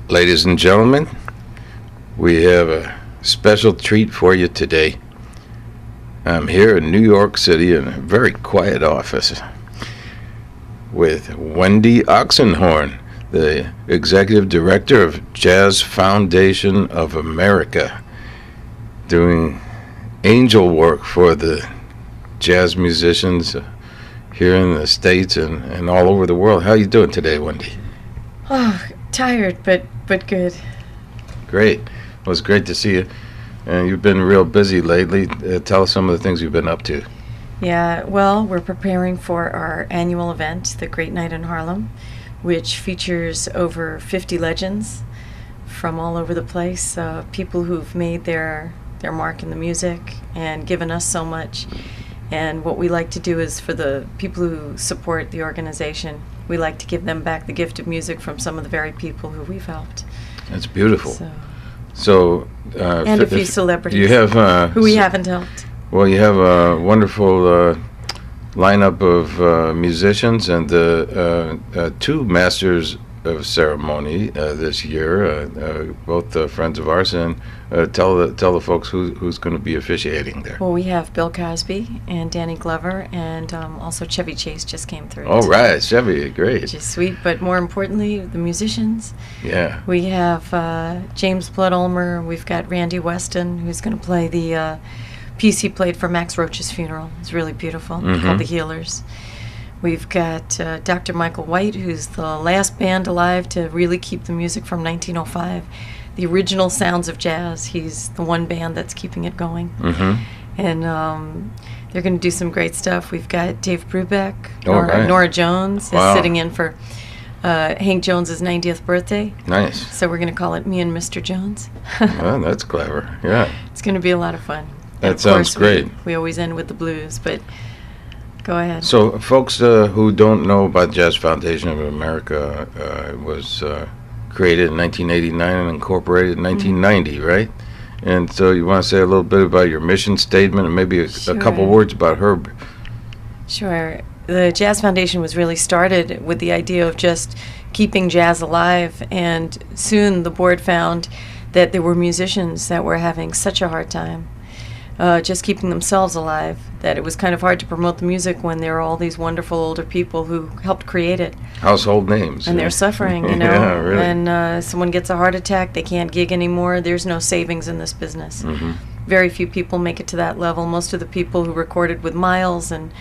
Ladies and gentlemen, we have a special treat for you today. I'm here in New York City in a very quiet office with Wendy Oxenhorn, the Executive Director of Jazz Foundation of America, doing angel work for the jazz musicians here in the States and all over the world. How are you doing today, Wendy? Oh, tired, but good. Great. Well, it's great to see you. And you've been real busy lately. Tell us some of the things you've been up to. Yeah, well, we're preparing for our annual event, the Great Night in Harlem, which features over 50 legends from all over the place, people who've made their mark in the music and given us so much. And what we like to do is, for the people who support the organization, we like to give them back the gift of music from some of the very people who we've helped. That's beautiful. So and a few celebrities you have, who we haven't helped. Well, you have a wonderful lineup of musicians and two masters of ceremony this year, both friends of ours. And tell the folks who's going to be officiating there. Well, we have Bill Cosby and Danny Glover, and also Chevy Chase just came through. Oh, right, Chevy, great. Which is sweet, but more importantly, the musicians. Yeah. We have James Blood Ulmer. We've got Randy Weston, who's going to play the piece he played for Max Roach's funeral. It's really beautiful, called The Healers. We've got Dr. Michael White, who's the last band alive to really keep the music from 1905. The original sounds of jazz. He's the one band that's keeping it going. And they're going to do some great stuff. We've got Dave Brubeck. Nora Jones is sitting in for Hank Jones's 90th birthday. Nice. So we're going to call it Me and Mr. Jones. Well, that's clever. Yeah. It's going to be a lot of fun. That sounds great. We always end with the blues, but go ahead. So folks who don't know about Jazz Foundation of America, it was created in 1989 and incorporated in 1990, right? And so you want to say a little bit about your mission statement and maybe a couple words about Herb? Sure. The Jazz Foundation was really started with the idea of just keeping jazz alive, and soon the board found that there were musicians that were having such a hard time just keeping themselves alive, that it was kind of hard to promote the music when there are all these wonderful older people who helped create it. Household names. And they're suffering, you know. Yeah, really. When someone gets a heart attack, they can't gig anymore. There's no savings in this business. Very few people make it to that level. Most of the people who recorded with Miles and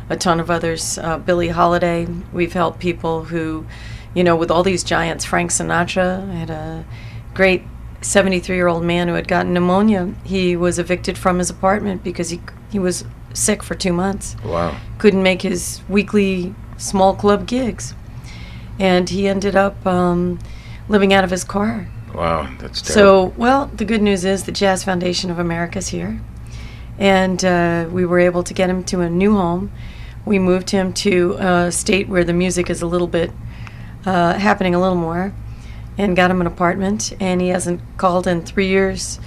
a ton of others, Billie Holiday, we've helped people who, you know, with all these giants. Frank Sinatra had a great 73-year-old man who had gotten pneumonia. He was evicted from his apartment because he was sick for 2 months. Wow. Couldn't make his weekly small club gigs. And he ended up living out of his car. Wow, that's terrible. So, well, the good news is the Jazz Foundation of America's here. And we were able to get him to a new home. We moved him to a state where the music is a little bit happening a little more, and got him an apartment, and he hasn't called in 3 years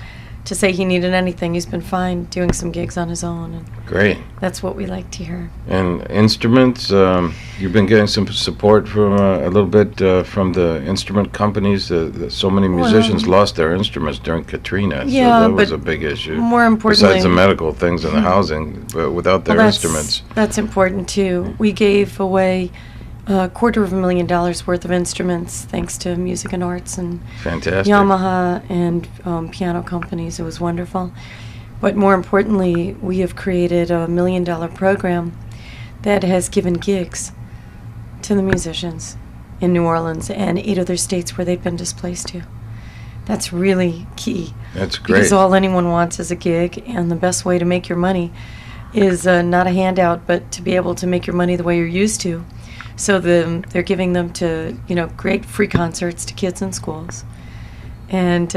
to say he needed anything. He's been fine doing some gigs on his own. And great. That's what we like to hear. And instruments, you've been getting some support from a little bit from the instrument companies. So many musicians lost their instruments during Katrina, yeah, so that was a big issue. More importantly, besides the medical things and the housing, but without their instruments. That's important too. We gave away $250,000 worth of instruments thanks to Music and Arts and Fantastic. Yamaha and piano companies. It was wonderful. But more importantly, we have created a $1 million program that has given gigs to the musicians in New Orleans and 8 other states where they've been displaced to. That's really key. That's great. Because all anyone wants is a gig, and the best way to make your money is not a handout, but to be able to make your money the way you're used to. So they're giving them to, you know, great free concerts to kids in schools. And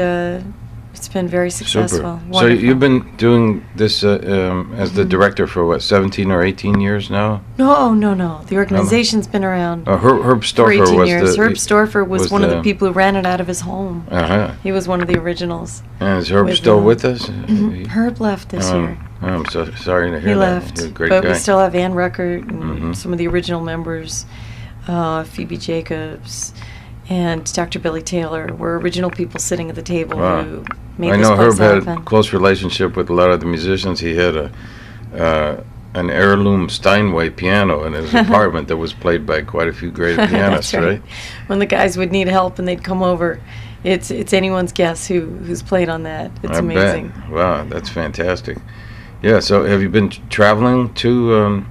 it's been very successful. Super. So you've been doing this as the director for, what, 17 or 18 years now? No. The organization's been around Herb Storfer for 18 was years. Herb Storfer was one of the people who ran it out of his home. He was one of the originals. And is Herb still with us? Herb left this year. I'm so sorry to hear he that. Left, He's a great but guy. We still have Ann Ruckert and some of the original members, Phoebe Jacobs, and Dr. Billy Taylor were original people sitting at the table Wow. who made I this know place Herb had a happen. close relationship with a lot of the musicians. He had an heirloom Steinway piano in his apartment that was played by quite a few great pianists, That's right. When the guys would need help and they'd come over, it's anyone's guess who's played on that. It's I amazing. bet. Wow, that's fantastic. Yeah, so have you been traveling to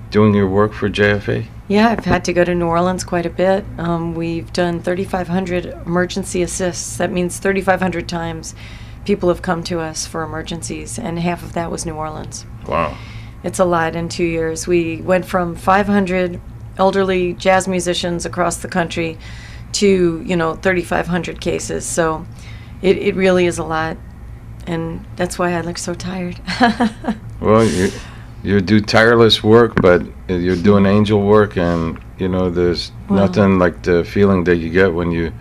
doing your work for JFA? Yeah, I've had to go to New Orleans quite a bit. We've done 3,500 emergency assists. That means 3,500 times people have come to us for emergencies, and half of that was New Orleans. Wow. It's a lot in 2 years. We went from 500 elderly jazz musicians across the country to, 3,500 cases. So it really is a lot, and that's why I look so tired. Well, you do tireless work, but you're doing angel work, and there's nothing like the feeling that you get when you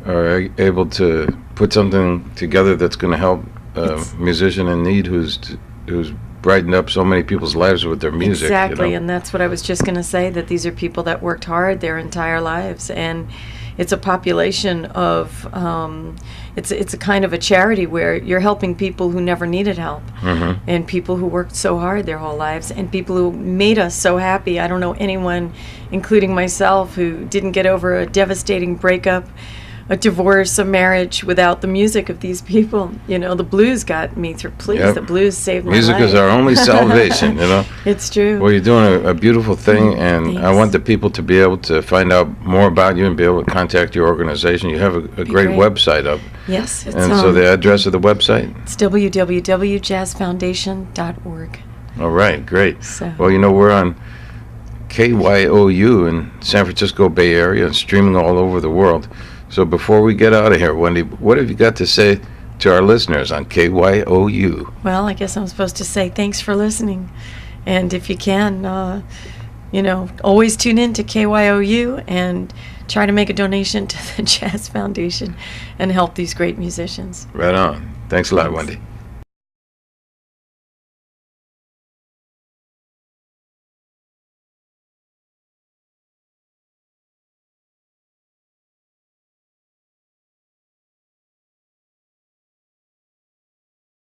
are able to put something together that's going to help a musician in need who's brightened up so many people's lives with their music. Exactly, and that's what I was just going to say, that these are people that worked hard their entire lives, and it's a population of it's a kind of a charity where you're helping people who never needed help, and people who worked so hard their whole lives, and people who made us so happy. I don't know anyone, including myself, who didn't get over a devastating breakup, a divorce, a marriage without the music of these people. The blues got me through. Please, Yep. the blues saved my Music life. is our only salvation, It's true. Well, you're doing a beautiful thing, and I Thanks. want the people to be able to find out more about you and be able to contact your organization. You have a great great. website up. Yes, it's, And so the address of the website? it's www.jazzfoundation.org. All right, great. So- Well, we're on KYOU in San Francisco Bay Area and streaming all over the world. So before we get out of here, Wendy, what have you got to say to our listeners on KYOU? Well, I guess I'm supposed to say thanks for listening. And if you can, always tune in to KYOU and try to make a donation to the Jazz Foundation and help these great musicians. Right on. Thanks a lot, Thanks. Wendy.